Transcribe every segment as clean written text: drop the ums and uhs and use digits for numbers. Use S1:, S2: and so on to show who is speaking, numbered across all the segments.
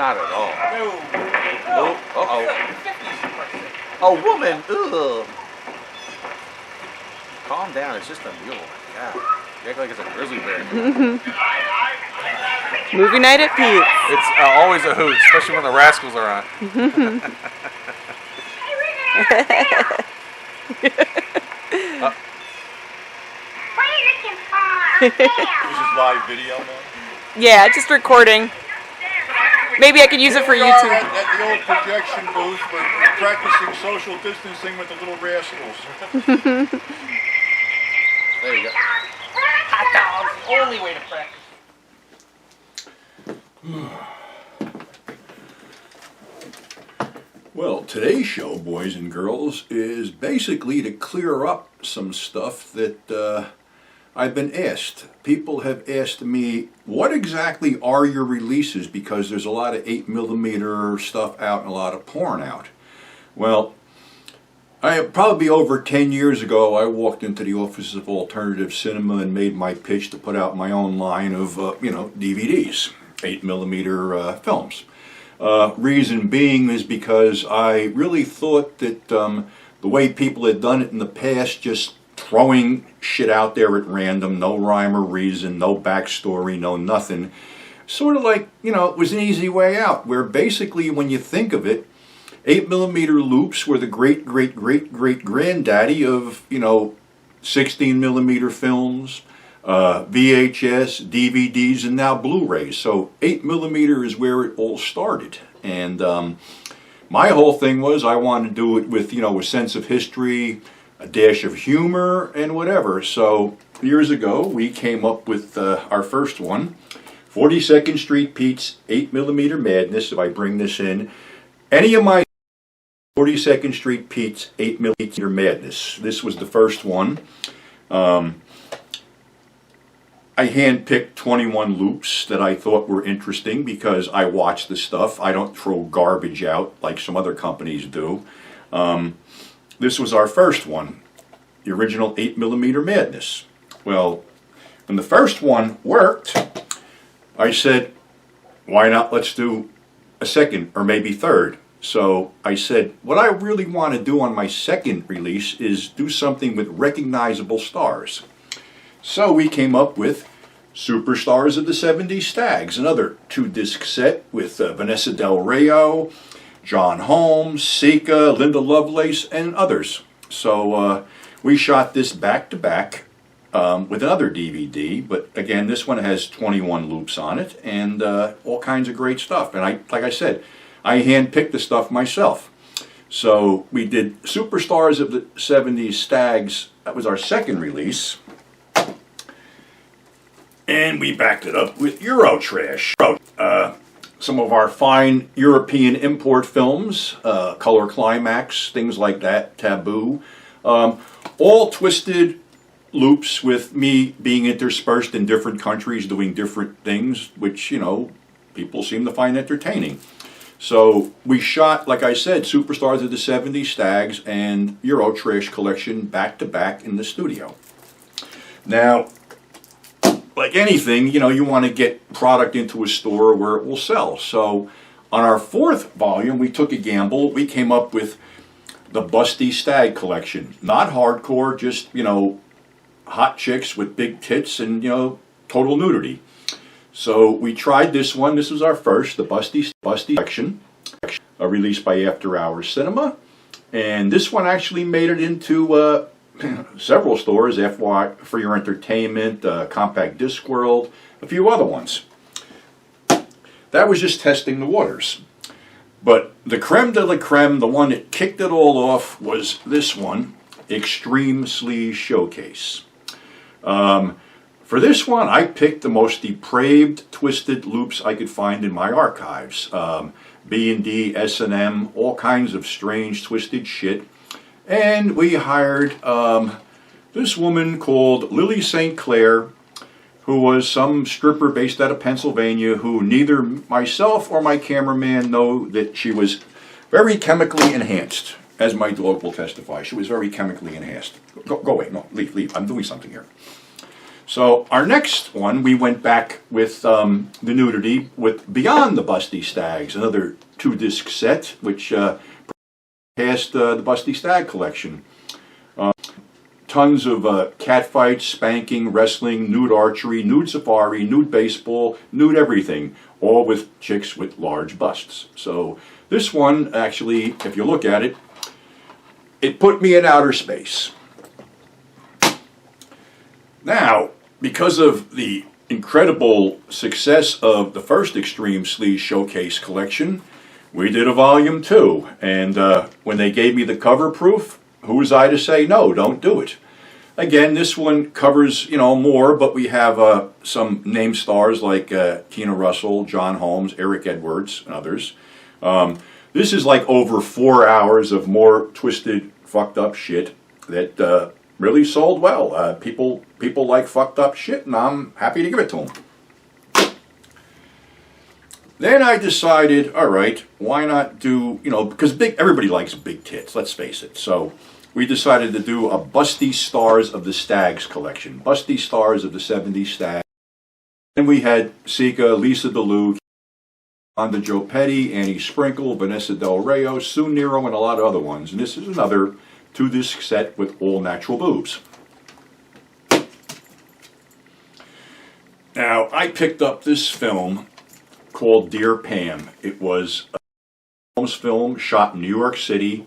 S1: not at all.
S2: No.
S1: Uh-oh. Oh, woman. Ugh. Calm down. It's just a mule. God. You act like it's a grizzly bear.
S3: Movie night at Pete's.
S1: It's always a hoot, especially when the Rascals are on.
S4: What are you looking for?
S2: This is live video, man.
S3: Yeah, just recording. Maybe I could use it for
S2: Here we are
S3: YouTube.
S2: at the old projection booth. We're practicing social distancing with the little rascals.
S1: There you go.
S5: Hot dogs, only way to practice.
S2: Well, today's show, boys and girls, is basically to clear up some stuff that I've been asked. People have asked me, what exactly are your releases? Because there's a lot of 8mm stuff out and a lot of porn out. Well, probably over 10 years ago, I walked into the offices of Alternative Cinema and made my pitch to put out my own line of, DVDs, 8mm films. Reason being is because I really thought that the way people had done it in the past, just throwing shit out there at random, no rhyme or reason, no backstory, no nothing, sort of like, it was an easy way out, where basically when you think of it, 8mm loops were the great-great-great-great-granddaddy of, 16mm films, VHS, DVDs, and now Blu-rays. So 8mm is where it all started. And my whole thing was I wanted to do it with, a sense of history, a dash of humor, and whatever. So years ago, we came up with our first one, 42nd Street Pete's 8mm Madness, if I bring this in. Any of my 42nd Street Pete's 8mm Madness. This was the first one. I handpicked 21 loops that I thought were interesting because I watch the stuff. I don't throw garbage out like some other companies do. This was our first one, the original 8mm Madness. Well, when the first one worked, I said, why not let's do a second or maybe third? So I said, what I really want to do on my second release is do something with recognizable stars. So we came up with Superstars of the 70s Stags, another 2-disc set with Vanessa Del Rio, John Holmes, Sika, Linda Lovelace, and others. So we shot this back to back with another DVD, but again, this one has 21 loops on it and all kinds of great stuff. And like I said, I handpicked the stuff myself. So we did Superstars of the 70s Stags. That was our second release. And we backed it up with Eurotrash. Some of our fine European import films, Color Climax, things like that, Taboo. All twisted loops with me being interspersed in different countries doing different things, which, people seem to find entertaining. So we shot, like I said, Superstars of the 70s Stags and Eurotrash collection back to back in the studio. Now, like anything, you want to get product into a store where it will sell. So on our fourth volume, we took a gamble. We came up with the Busty Stag collection. Not hardcore, just, hot chicks with big tits and, total nudity. So we tried this one. This was our first, the Busty collection, released by After Hours Cinema. And this one actually made it into several stores, FY For Your Entertainment, Compact Disc World, a few other ones. That was just testing the waters. But the creme de la creme, the one that kicked it all off, was this one, Extreme Sleaze Showcase. For this one, I picked the most depraved, twisted loops I could find in my archives. B&D, S&M, all kinds of strange, twisted shit. And we hired this woman called Lily St. Clair, who was some stripper based out of Pennsylvania, who neither myself or my cameraman know that she was very chemically enhanced, as my dog will testify. She was very chemically enhanced. Go away. No, leave. I'm doing something here. So our next one, we went back with the Nudity with Beyond the Busty Stags, another 2-disc set, which passed the Busty Stag collection. Tons of catfights, spanking, wrestling, nude archery, nude safari, nude baseball, nude everything, all with chicks with large busts. So this one, actually, if you look at it, it put me in outer space. Now, because of the incredible success of the first Extreme Sleaze Showcase collection, we did a volume 2. And when they gave me the cover proof, who was I to say no, don't do it? Again, this one covers, you know, more, but we have some name stars like Tina Russell, John Holmes, Eric Edwards, and others. This is like over 4 hours of more twisted, fucked up shit that really sold well. People like fucked up shit, and I'm happy to give it to them. Then I decided, all right, why not do, you know, because everybody likes big tits, let's face it. So we decided to do a Busty Stars of the Stags collection. Busty Stars of the 70s Stags. And we had Sika, Lisa DeLuke, Onda Joe Petty, Annie Sprinkle, Vanessa Del Rey, Sue Nero, and a lot of other ones. And this is another 2-disc set with all natural boobs. Now, I picked up this film called Dear Pam. It was a Holmes film shot in New York City,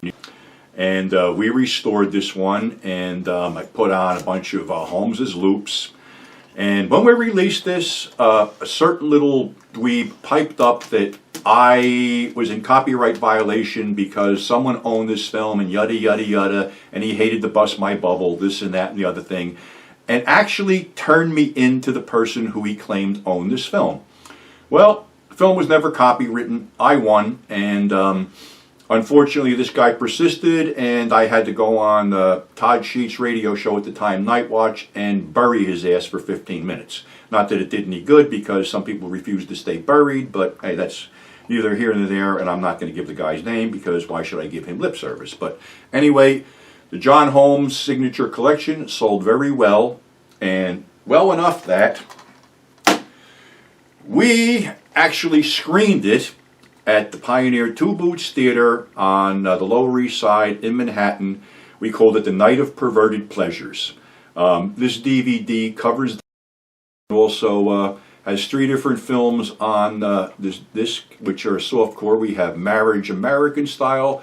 S2: and we restored this one, and I put on a bunch of Holmes's loops. And when we released this, a certain little dweeb piped up that I was in copyright violation because someone owned this film and yada yada yada, and he hated to bust my bubble, this and that and the other thing, and actually turned me into the person who he claimed owned this film. Well, the film was never copywritten. I won, and unfortunately this guy persisted, and I had to go on Todd Sheets' radio show at the time, Night Watch, and bury his ass for 15 minutes. Not that it did any good, because some people refused to stay buried, but hey, that's neither here nor there, and I'm not going to give the guy's name, because why should I give him lip service? But anyway, the John Holmes signature collection sold very well, and well enough that we actually screened it at the Pioneer Two Boots Theater on the Lower East Side in Manhattan. We called it The Night of Perverted Pleasures. This DVD covers, also has 3 different films on this disc, which are softcore. We have Marriage American Style,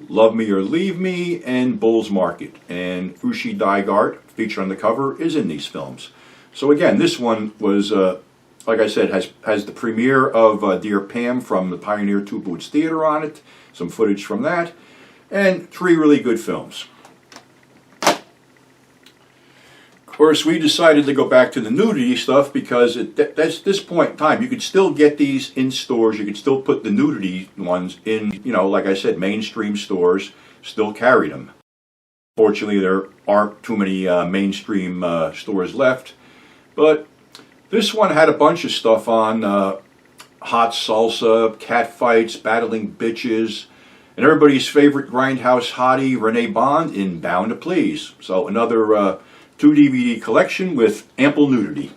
S2: Love Me or Leave Me, and Bull's Market. And Ushi Daigart, featured on the cover, is in these films. So again, this one was, like I said, has the premiere of Dear Pam from the Pioneer Two Boots Theater on it, some footage from that, and 3 really good films. Of course, we decided to go back to the nudity stuff because at this point in time, you could still get these in stores. You could still put the nudity ones in, you know, like I said, mainstream stores still carried them. Fortunately, there aren't too many mainstream stores left. But this one had a bunch of stuff on hot salsa, catfights, battling bitches, and everybody's favorite Grindhouse hottie, Renee Bond, in Bound to Please. So another 2 DVD collection with ample nudity.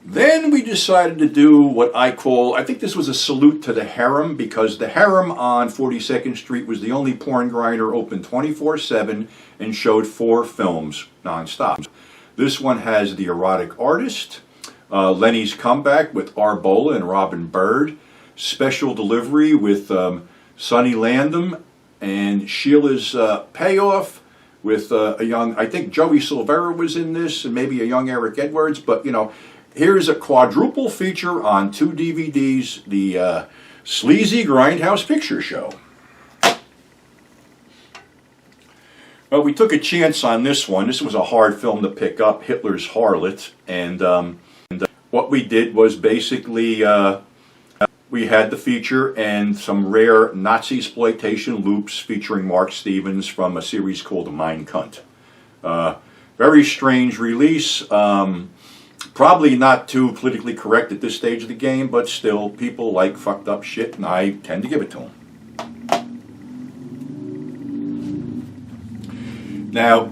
S2: Then we decided to do what I call, I think this was a salute to the Harem, because the Harem on 42nd Street was the only porn grinder open 24/7 and showed 4 films non-stop. This one has The Erotic Artist, Lenny's Comeback with Arbola and Robin Bird, Special Delivery with Sonny Landham, and Sheila's Payoff with a young, I think Joey Silvera was in this, and maybe a young Eric Edwards, but you know, here's a quadruple feature on 2 DVDs, the Sleazy Grindhouse Picture Show. Well, we took a chance on this one. This was a hard film to pick up, Hitler's Harlot, and what we did was basically we had the feature and some rare Nazi exploitation loops featuring Mark Stevens from a series called Mein Kampf. Very strange release. Probably not too politically correct at this stage of the game, but still, people like fucked up shit, and I tend to give it to them. Now,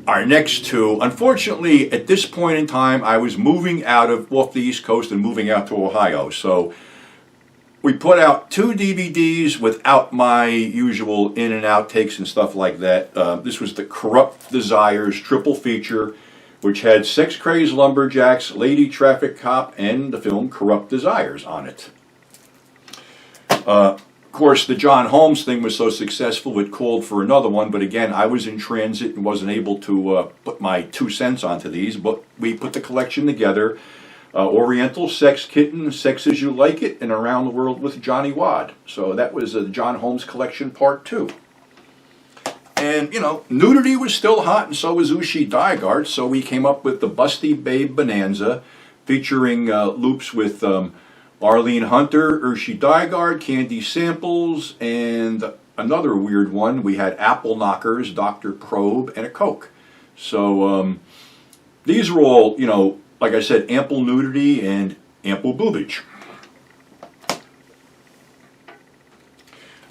S2: our next two, unfortunately, at this point in time, I was moving off the East Coast and moving out to Ohio. So we put out 2 DVDs without my usual in and out takes and stuff like that. This was the Corrupt Desires triple feature, which had Sex Crazed Lumberjacks, Lady Traffic Cop, and the film Corrupt Desires on it. Of course, the John Holmes thing was so successful it called for another one, but again, I was in transit and wasn't able to put my 2 cents onto these, but we put the collection together. Oriental Sex Kitten, Sex As You Like It, and Around the World with Johnny Wad. So that was the John Holmes collection part 2. And, you know, nudity was still hot, and so was Ushi Daigart, so we came up with the Busty Babe Bonanza, featuring loops with Arlene Hunter, Ushi Daigart, Candy Samples, and another weird one. We had Apple Knockers, Dr. Probe, and a Coke. So these were all, you know, like I said, ample nudity and ample boobage.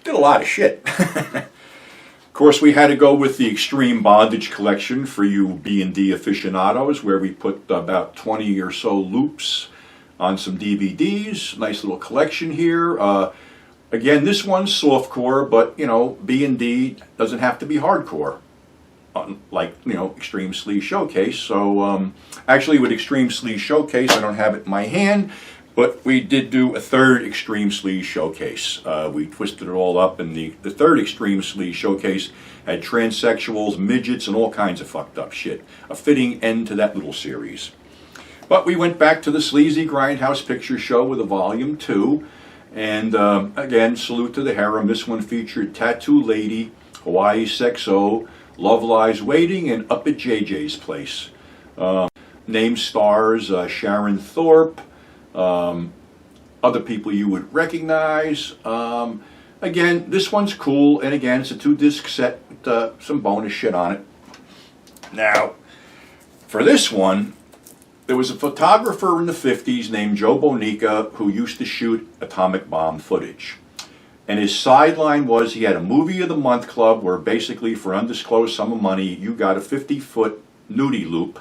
S2: Did a lot of shit. Of course, we had to go with the Extreme Bondage collection for you B&D aficionados, where we put about 20 or so loops on some DVDs. Nice little collection here. Again, this one's softcore, but, you know, B&D doesn't have to be hardcore. Like, you know, Extreme Sleaze Showcase. So actually with Extreme Sleaze Showcase, I don't have it in my hand, but we did do a 3rd Extreme Sleaze Showcase. We twisted it all up, and the 3rd Extreme Sleaze Showcase had transsexuals, midgets, and all kinds of fucked up shit. A fitting end to that little series. But we went back to the Sleazy Grindhouse Picture Show with a Volume 2, and again, salute to the harem. This one featured Tattoo Lady, Hawaii Sexo, Love Lies Waiting, and Up at JJ's Place. Name stars Sharon Thorpe, other people you would recognize. Again, this one's cool, and again, it's a 2-disc set with some bonus shit on it. Now, for this one, there was a photographer in the 50s named Joe Bonica who used to shoot atomic bomb footage. And his sideline was he had a Movie of the Month club where basically for undisclosed sum of money you got a 50-foot nudie loop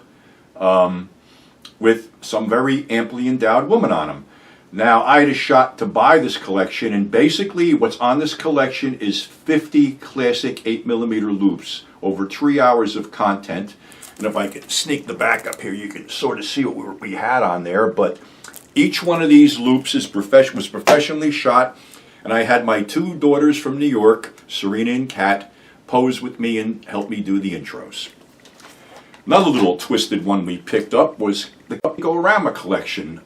S2: with some very amply endowed woman on them. Now I had a shot to buy this collection, and basically what's on this collection is 50 classic 8mm loops over 3 hours of content. And if I could sneak the back up here, you can sort of see what we had on there. But each one of these loops was professionally shot. And I had my 2 daughters from New York, Serena and Kat, pose with me and help me do the intros. Another little twisted one we picked up was the Go-Rama collection.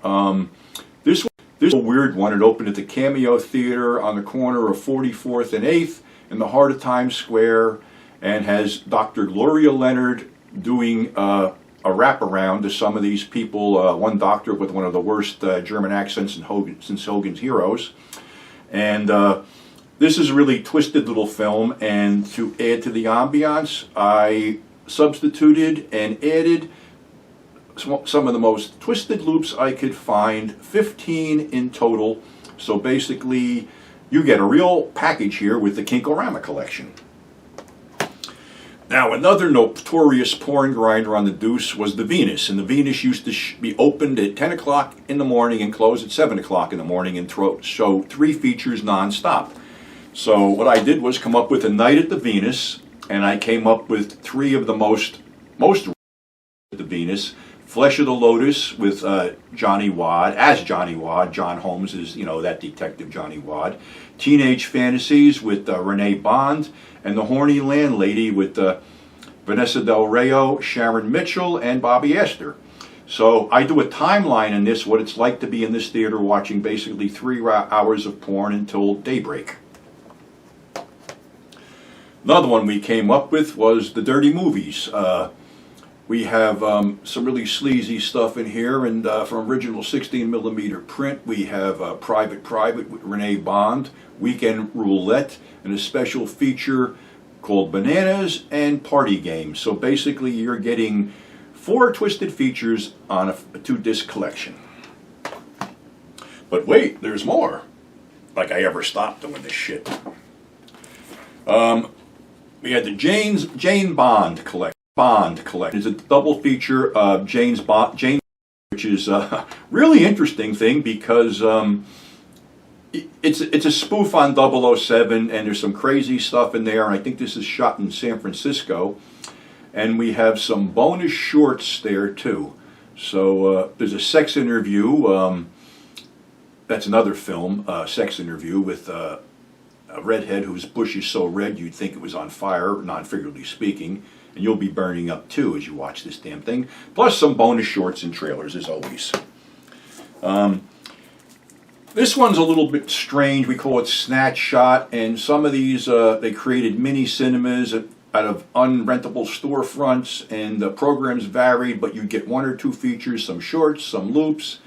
S2: This is a weird one. It opened at the Cameo Theater on the corner of 44th and 8th in the heart of Times Square, and has Dr. Gloria Leonard doing a wraparound to some of these people. One doctor with one of the worst German accents since Hogan's Heroes. And this is a really twisted little film, and to add to the ambiance, I substituted and added some of the most twisted loops I could find, 15 in total. So basically, you get a real package here with the Kinkorama collection. Now, another notorious porn grinder on the Deuce was the Venus, and the Venus used to be opened at 10 o'clock in the morning and close at 7 o'clock in the morning and show 3 features non-stop. So what I did was come up with A Night at the Venus, and I came up with 3 of the most at the Venus. Flesh of the Lotus with Johnny Wad, as Johnny Wad. John Holmes is, you know, that detective Johnny Wad. Teenage Fantasies with Renee Bond, and The Horny Landlady with Vanessa Del Rio, Sharon Mitchell, and Bobby Esther. So I do a timeline in this, what it's like to be in this theater watching basically 3 hours of porn until daybreak. Another one we came up with was the Dirty Movies. We have some really sleazy stuff in here, and from original 16mm print, we have Private with Renee Bond, Weekend Roulette, and a special feature called Bananas and Party Games. So basically, you're getting 4 twisted features on a 2-disc collection. But wait, there's more. Like I ever stopped doing this shit. We had the Jane Bond collection. Bond collection. It's a double feature of James Bond, which is a really interesting thing because it's a spoof on 007, and there's some crazy stuff in there. And I think this is shot in San Francisco, and we have some bonus shorts there too. So there's a sex interview. That's another film, sex interview with a redhead whose bush is so red you'd think it was on fire, non-figuratively speaking, and you'll be burning up too as you watch this damn thing. Plus some bonus shorts and trailers as always. This one's a little bit strange. We call it Snatch Shot, and some of these they created mini cinemas out of unrentable storefronts, and the programs varied, but you get 1 or 2 features, some shorts, some loops,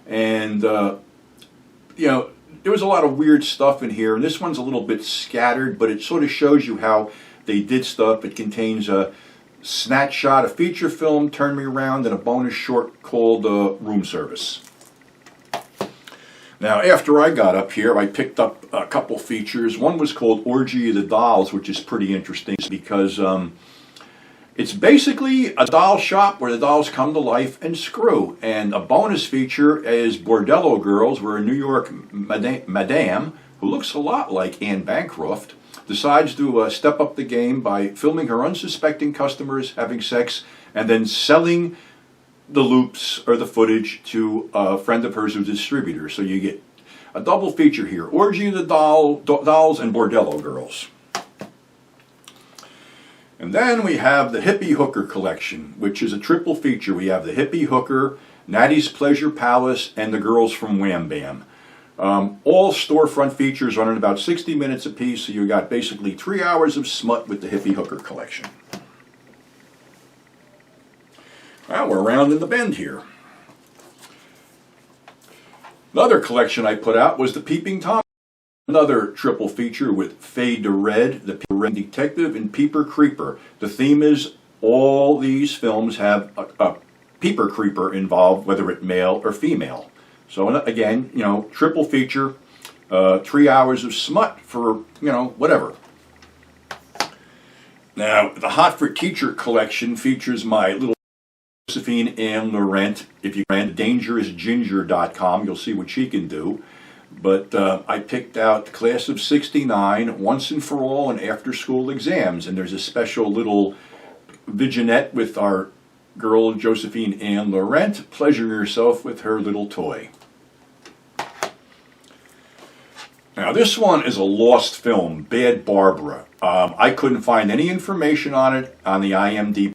S2: and you know, there was a lot of weird stuff in here, and this one's a little bit scattered, but it sort of shows you how they did stuff. It contains a Snatch Shot, a feature film, Turn Me Around, and a bonus short called Room Service. Now, after I got up here, I picked up a couple features. One was called Orgy of the Dolls, which is pretty interesting because it's basically a doll shop where the dolls come to life and screw. And a bonus feature is Bordello Girls, where a New York madame, who looks a lot like Anne Bancroft, decides to step up the game by filming her unsuspecting customers having sex and then selling the loops or the footage to a friend of hers who's a distributor. So you get a double feature here: Orgy of the Dolls and Bordello Girls. And then we have the Hippie Hooker collection, which is a triple feature. We have the Hippie Hooker, Natty's Pleasure Palace, and the Girls from Wham Bam. All storefront features running about 60 minutes apiece, so you got basically 3 hours of smut with the Hippie Hooker collection. Well, we're rounding the bend here. Another collection I put out was the Peeping Tom. Another triple feature with Fade to Red, the Red Detective, and Peeper Creeper. The theme is all these films have a Peeper Creeper involved, whether it's male or female. So again, you know, triple feature, 3 hours of smut for, you know, whatever. Now, the Hot for Teacher collection features my little Josephine Ann Laurent. If you rent dangerousginger.com, you'll see what she can do. But I picked out the class of '69, Once and for All, and After School Exams. And there's a special little vignette with our girl Josephine Ann Laurent pleasuring herself with her little toy. Now this one is a lost film, Bad Barbara. I couldn't find any information on it on the IMDb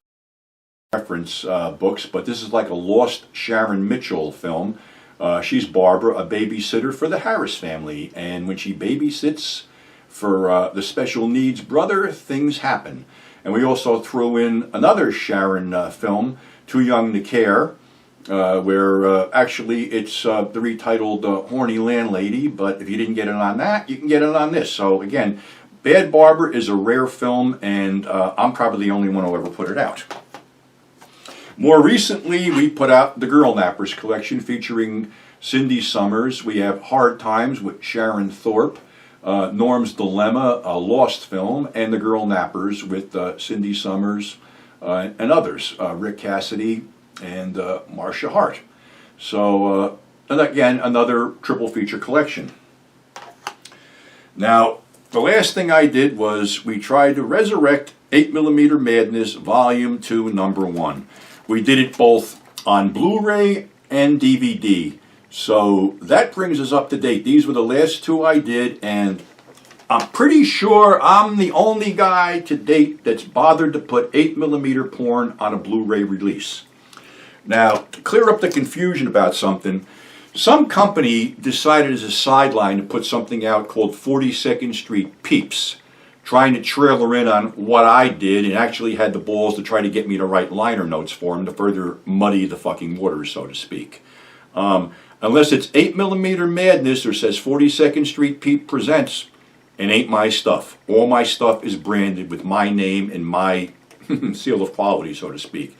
S2: reference books, but this is like a lost Sharon Mitchell film. She's Barbara, a babysitter for the Harris family, and when she babysits for the special needs brother, things happen. And we also threw in another Sharon film, Too Young to Care, where actually it's the retitled Horny Landlady, but if you didn't get it on that, you can get it on this. So again, Bad Barbara is a rare film, and I'm probably the only one who ever put it out. More recently, we put out the Girl Nappers collection featuring Cindy Summers. We have Hard Times with Sharon Thorpe, Norm's Dilemma, a lost film, and the Girl Nappers with Cindy Summers and others, Rick Cassidy and Marcia Hart. So, and again, another triple feature collection. Now, the last thing I did was we tried to resurrect 8mm Madness Volume 2, Number 1. We did it both on Blu-ray and DVD. So that brings us up to date. These were the last two I did, and I'm pretty sure I'm the only guy to date that's bothered to put 8mm porn on a Blu-ray release. Now, to clear up the confusion about something, some company decided as a sideline to put something out called 42nd Street Peeps, trying to trailer in on what I did, and actually had the balls to try to get me to write liner notes for him to further muddy the fucking waters, so to speak. Unless it's 8mm Madness or says 42nd Street Peep Presents, it ain't my stuff. All my stuff is branded with my name and my seal of quality, so to speak.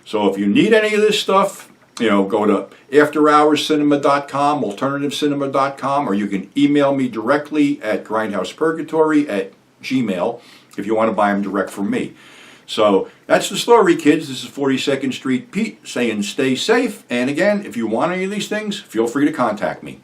S2: So if you need any of this stuff, you know, go to afterhourscinema.com, alternativecinema.com, or you can email me directly at GrindhousePurgatory at Gmail if you want to buy them direct from me. So that's the story, kids. This is 42nd Street Pete saying stay safe. And again, if you want any of these things, feel free to contact me.